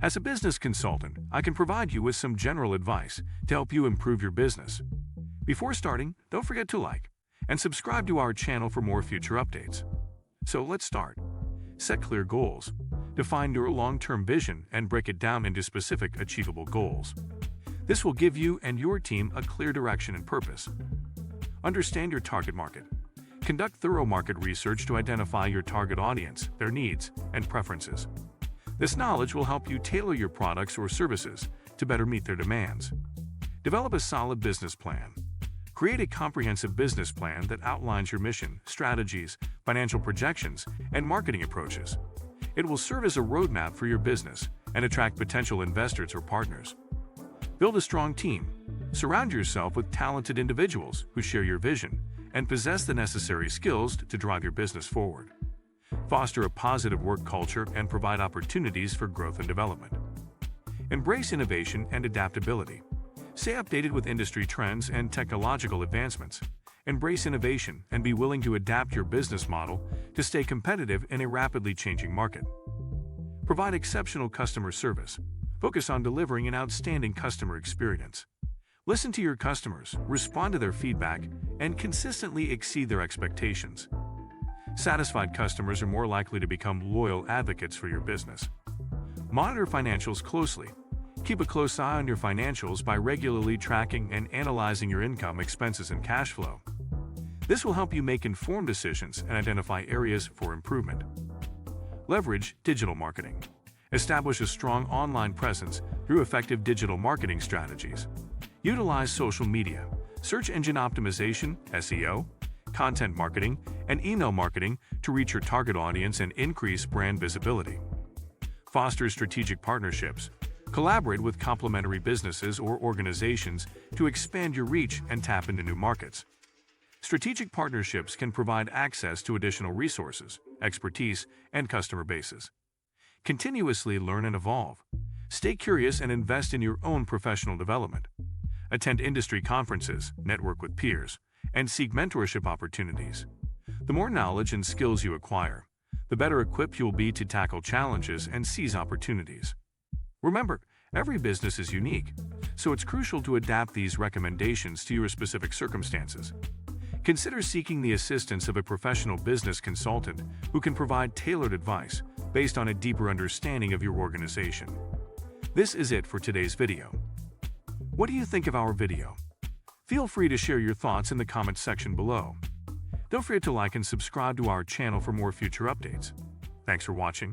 As a business consultant, I can provide you with some general advice to help you improve your business. Before starting, don't forget to like and subscribe to our channel for more future updates. So let's start. Set clear goals. Define your long-term vision and break it down into specific, achievable goals. This will give you and your team a clear direction and purpose. Understand your target market. Conduct thorough market research to identify your target audience, their needs, and preferences. This knowledge will help you tailor your products or services to better meet their demands. Develop a solid business plan. Create a comprehensive business plan that outlines your mission, strategies, financial projections, and marketing approaches. It will serve as a roadmap for your business and attract potential investors or partners. Build a strong team. Surround yourself with talented individuals who share your vision and possess the necessary skills to drive your business forward. Foster a positive work culture and provide opportunities for growth and development. Embrace innovation and adaptability. Stay updated with industry trends and technological advancements. Embrace innovation and be willing to adapt your business model to stay competitive in a rapidly changing market. Provide exceptional customer service. Focus on delivering an outstanding customer experience. Listen to your customers, respond to their feedback, and consistently exceed their expectations. Satisfied customers are more likely to become loyal advocates for your business. Monitor financials closely. Keep a close eye on your financials by regularly tracking and analyzing your income, expenses, and cash flow. This will help you make informed decisions and identify areas for improvement. Leverage digital marketing. Establish a strong online presence through effective digital marketing strategies. Utilize social media, search engine optimization, SEO, content marketing, and email marketing to reach your target audience and increase brand visibility. Foster strategic partnerships. Collaborate with complementary businesses or organizations to expand your reach and tap into new markets. Strategic partnerships can provide access to additional resources, expertise, and customer bases. Continuously learn and evolve. Stay curious and invest in your own professional development. Attend industry conferences, network with peers, and seek mentorship opportunities. The more knowledge and skills you acquire, the better equipped you will be to tackle challenges and seize opportunities. Remember, every business is unique, so it's crucial to adapt these recommendations to your specific circumstances. Consider seeking the assistance of a professional business consultant who can provide tailored advice based on a deeper understanding of your organization. This is it for today's video. What do you think of our video? Feel free to share your thoughts in the comments section below. Don't forget to like and subscribe to our channel for more future updates. Thanks for watching.